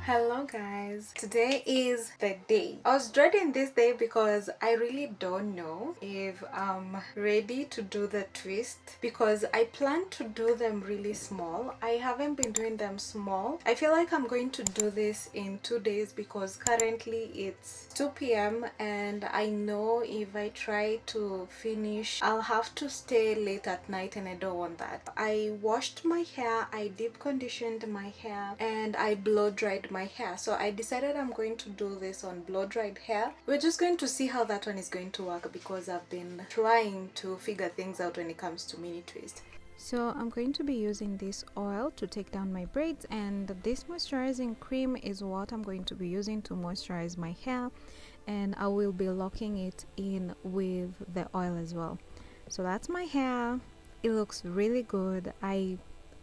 Hello guys, today is the day. I was dreading this day because I really don't know if I'm ready to do the twist because I plan to do them really small. I haven't been doing them small. I feel like I'm going to do this in 2 days because currently it's 2 p.m. and I know if I try to finish I'll have to stay late at night and I don't want that. I washed my hair, I deep conditioned my hair, and I blow dried my hair. So I decided I'm going to do this on blow dried hair. We're just going to see how that one is going to work because I've been trying to figure things out when it comes to mini twist. So I'm going to be using this oil to take down my braids, and this moisturizing cream is what I'm going to be using to moisturize my hair, and I will be locking it in with the oil as well. So that's my hair. It looks really good. I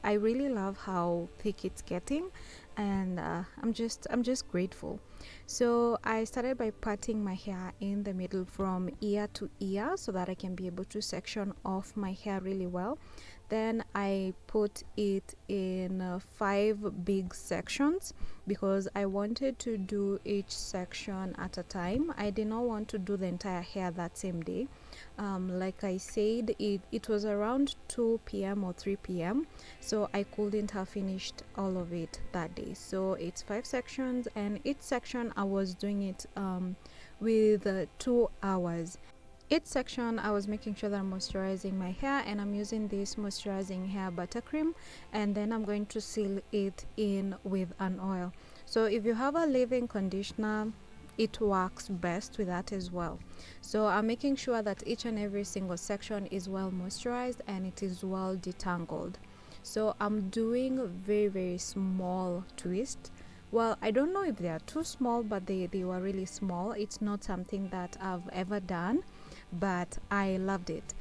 really love how thick it's getting, and I'm just grateful. So I started by parting my hair in the middle from ear to ear so that I can be able to section off my hair really well. Then I put it in 5 big sections because I wanted to do each section at a time. I did not want to do the entire hair that same day. Like I said, it was around 2 p.m. or 3 p.m. so I couldn't have finished all of it that day. So it's 5 sections, and each section I was doing it with 2 hours. Each section I was making sure that I'm moisturizing my hair, and I'm using this moisturizing hair buttercream, and then I'm going to seal it in with an oil. So if you have a leave-in conditioner, it works best with that as well. So I'm making sure that each and every single section is well moisturized and it is well detangled. So I'm doing very small twist. Well, I don't know if they are too small, but they were really small. It's not something that I've ever done, but I loved it.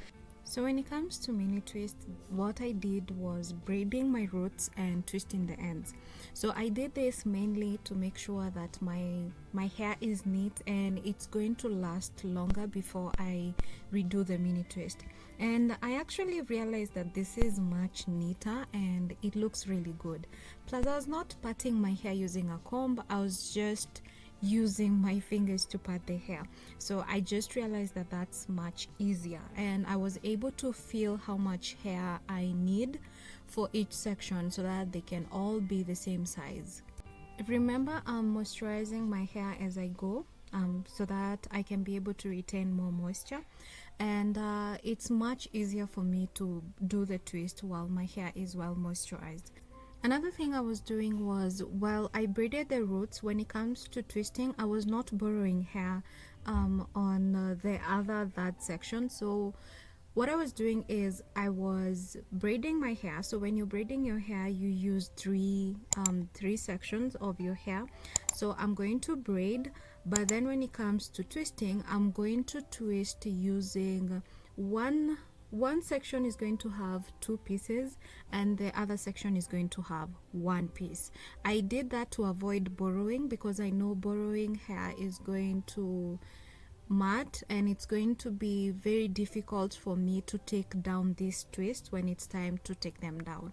So when it comes to mini twist, what I did was braiding my roots and twisting the ends. So I did this mainly to make sure that my hair is neat and it's going to last longer before I redo the mini twist. And I actually realized that this is much neater and it looks really good. Plus, I was not parting my hair using a comb. I was just using my fingers to part the hair. So I just realized that that's much easier, and I was able to feel how much hair I need for each section so that they can all be the same size. Remember, I'm moisturizing my hair as I go, so that I can be able to retain more moisture, and it's much easier for me to do the twist while my hair is well moisturized. Another thing I was doing was, while I braided the roots, when it comes to twisting, I was not borrowing hair on the other that section. So what I was doing is I was braiding my hair. So when you're braiding your hair, you use three sections of your hair. So I'm going to braid, but then when it comes to twisting, I'm going to twist using one section is going to have 2 pieces and the other section is going to have 1 piece. I did that to avoid borrowing because I know borrowing hair is going to mat and it's going to be very difficult for me to take down this twist when it's time to take them down.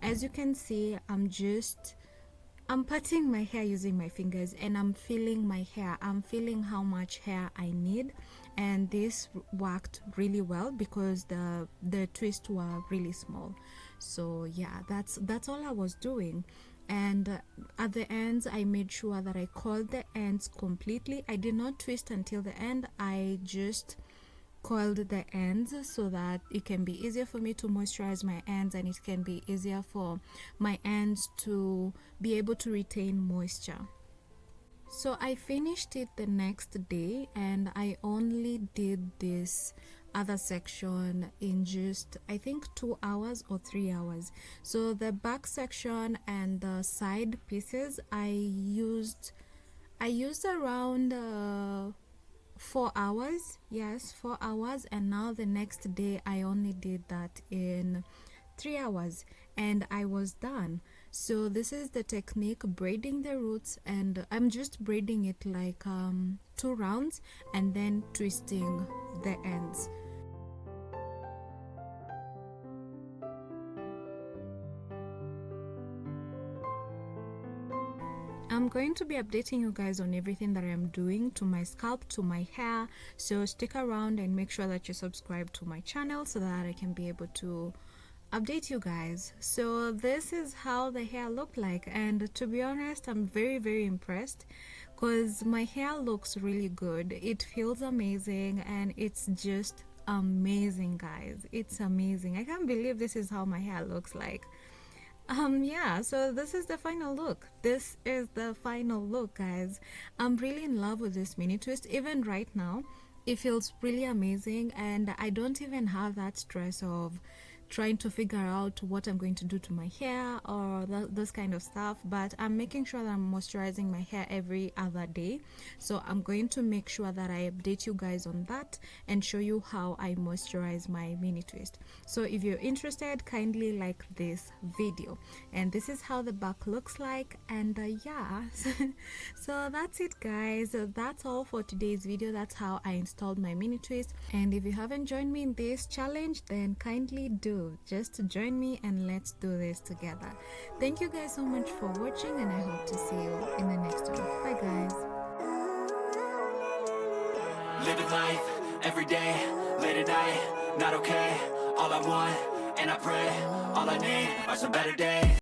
As you can see, I'm parting my hair using my fingers and I'm feeling my hair. I'm feeling how much hair I need, and this worked really well because the twists were really small. So yeah, that's all I was doing. And at the ends, I made sure that I coiled the ends completely. I did not twist until the end. I just coiled the ends so that it can be easier for me to moisturize my ends, and it can be easier for my ends to be able to retain moisture. So I finished it the next day, and I only did this other section in just, I think, 2 hours or 3 hours. So the back section and the side pieces I used around 4 hours. Yes, 4 hours. And now the next day I only did that in 3 hours and I was done. So this is the technique, braiding the roots, and I'm just braiding it like 2 rounds and then twisting the ends. I'm going to be updating you guys on everything that I am doing to my scalp, to my hair, so stick around and make sure that you subscribe to my channel so that I can be able to update you guys. So this is how the hair looked like, and to be honest, I'm very impressed because my hair looks really good. It feels amazing and it's just amazing, guys. It's amazing. I can't believe this is how my hair looks like. Yeah, so this is the final look. This is the final look, guys. I'm really in love with this mini twist. Even right now, it feels really amazing, and I don't even have that stress of trying to figure out what I'm going to do to my hair or those kind of stuff. But I'm making sure that I'm moisturizing my hair every other day, so I'm going to make sure that I update you guys on that and show you how I moisturize my mini twist. So if you're interested, kindly like this video. And this is how the back looks like, and yeah. So that's it, guys. That's all for today's video. That's how I installed my mini twist. And if you haven't joined me in this challenge, then kindly do just join me and let's do this together. Thank you guys so much for watching, and I hope to see you in the next one. Bye, guys. Living life every day, late at night, not okay. All I want, and I pray, all I need are some better days.